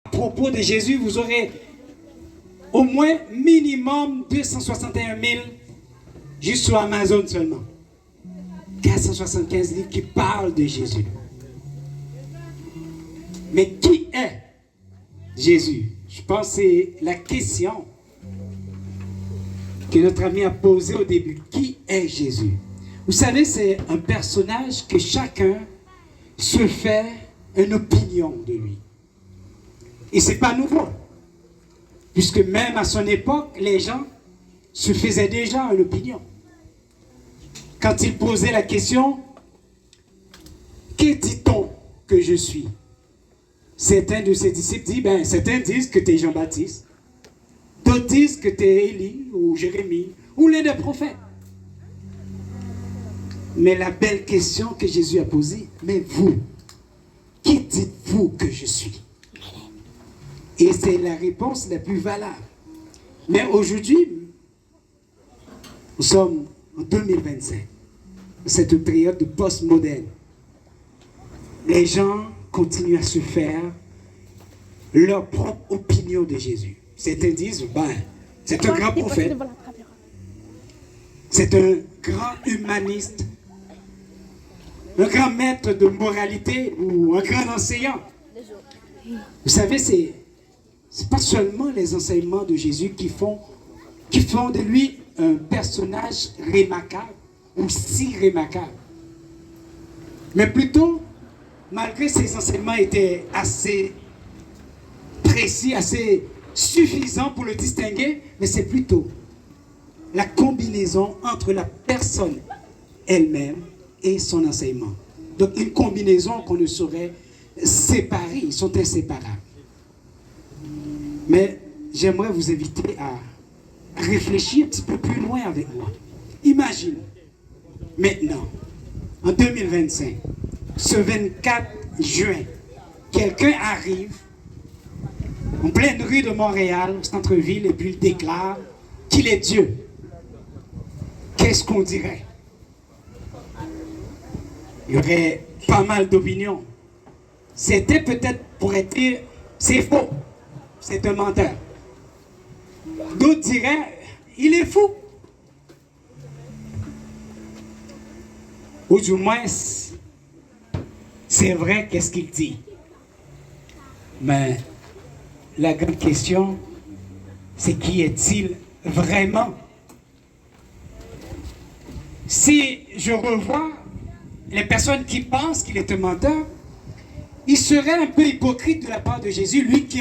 à propos de Jésus, vous aurez au moins minimum 261 000 juste sur Amazon seulement. 475 livres qui parlent de Jésus. Mais qui est Jésus? Je pense que c'est la question que notre ami a posée au début. Qui est Jésus? Vous savez, c'est un personnage que chacun se fait une opinion de lui. Et ce n'est pas nouveau. Puisque même à son époque, les gens se faisaient déjà une opinion. Quand il posait la question, que dit-on que je suis? Certains de ses disciples disent, certains disent que tu es Jean-Baptiste, d'autres disent que tu es Élie ou Jérémie ou l'un des prophètes. Mais la belle question que Jésus a posée, mais vous, qui dites-vous que je suis? Et c'est la réponse la plus valable. Mais aujourd'hui, nous sommes en 2025. C'est une période de post-moderne. Les gens continuent à se faire leur propre opinion de Jésus. Certains disent, c'est un grand prophète. C'est un grand humaniste. Un grand maître de moralité ou un grand enseignant. Vous savez, c'est pas seulement les enseignements de Jésus qui font de lui un personnage remarquable ou si remarquable. Mais plutôt, malgré ses enseignements étaient assez précis, assez suffisants pour le distinguer, mais c'est plutôt la combinaison entre la personne elle-même et son enseignement. Donc une combinaison qu'on ne saurait séparer, ils sont inséparables. Mais j'aimerais vous inviter à réfléchir un petit peu plus loin avec moi. Imagine, maintenant, en 2025, ce 24 juin, quelqu'un arrive en pleine rue de Montréal, au centre-ville, et puis il déclare qu'il est Dieu. Qu'est-ce qu'on dirait? Il y aurait pas mal d'opinions. C'était peut-être pour être dire, c'est faux, c'est un menteur. D'autres diraient, il est fou. Ou du moins, c'est vrai qu'est-ce qu'il dit. Mais la grande question, c'est qui est-il vraiment? Si je revois les personnes qui pensent qu'il est un menteur, il serait un peu hypocrite de la part de Jésus, lui qui